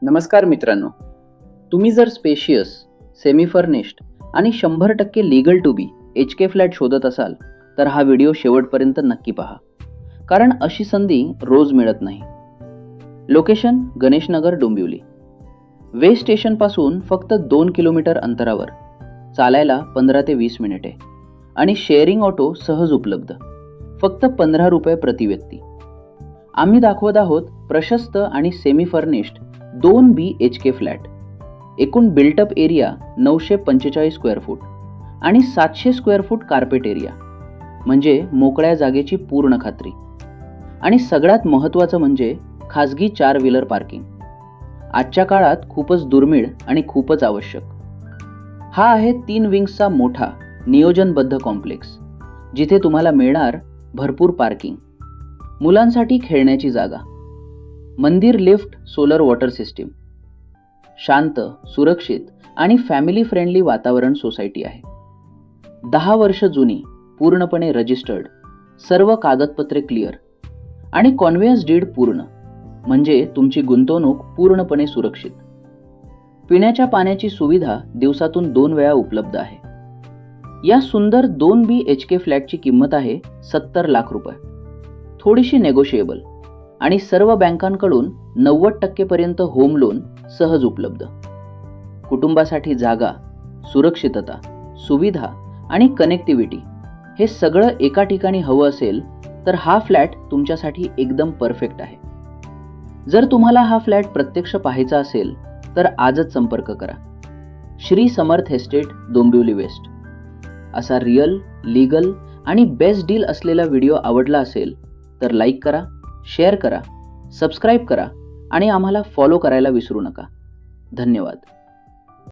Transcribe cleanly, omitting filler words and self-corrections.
नमस्कार मित्रांनो, तुम्ही जर स्पेशियस, सेमी फर्निश्ड आणि 100% legal to be HK flat शोधत असाल तर हा व्हिडिओ शेवटपर्यंत नक्की पहा, कारण अशी संधी रोज मिळत नाही. लोकेशन गणेशनगर डोंबिवली. वे स्टेशनपासून फक्त 2 किलोमीटर अंतरावर, चालायला 15 ते 20 मिनिटे आणि शेअरिंग ऑटो सहज उपलब्ध. फक्त 15 रुपये प्रति व्यक्ती. आम्ही दाखवत आहोत प्रशस्त आणि सेमी फर्निश्ड 2 BHK फ्लॅट. एकूण बिल्टअप एरिया 945 स्क्वेअर फूट आणि 700 स्क्वेअर फूट कार्पेट एरिया, म्हणजे मोकळ्या जागेची पूर्ण खात्री. आणि सगळ्यात महत्त्वाचं म्हणजे खाजगी 4 व्हीलर पार्किंग. आजच्या काळात खूपच दुर्मिळ आणि खूपच आवश्यक. हा आहे 3 विंग्सचा मोठा नियोजनबद्ध कॉम्प्लेक्स, जिथे तुम्हाला मिळणार भरपूर पार्किंग, मुलांसाठी खेळण्याची जागा, मंदिर लिफ्ट, सोलर वॉटर सिस्टीम, शांत, सुरक्षित आणि फॅमिली फ्रेंडली वातावरण सोसायटी आहे. 10 वर्ष जुनी, पूर्णपणे रजिस्टर्ड, सर्व कागदपत्रे क्लिअर आणि कॉन्व्हेयन्स डीड पूर्ण, म्हणजे तुमची गुंतवणूक पूर्णपणे सुरक्षित. पिण्याच्या पाण्याची सुविधा दिवसातून 2 वेळा उपलब्ध आहे. या सुंदर 2 BHK फ्लॅटची किंमत आहे 70 लाख रुपये, थोडीशी नेगोशिएबल आणि सर्व बँकांकडून 90% पर्यंत होम लोन सहज उपलब्ध. कुटुंबासाठी जागा, सुरक्षितता, सुविधा आणि कनेक्टिव्हिटी हे सगळं एका ठिकाणी हवं असेल तर हा फ्लॅट तुमच्यासाठी एकदम परफेक्ट आहे. जर तुम्हाला हा फ्लॅट प्रत्यक्ष पाहायचा असेल तर आजच संपर्क करा. Shri Samarth estate, Dombivli waste. असा रिअल, लीगल आणि बेस्ट डील असलेला व्हिडिओ आवडला असेल तर लाईक करा, शेअर करा, सबस्क्राईब करा आणि आम्हाला फॉलो करायला विसरू नका. धन्यवाद.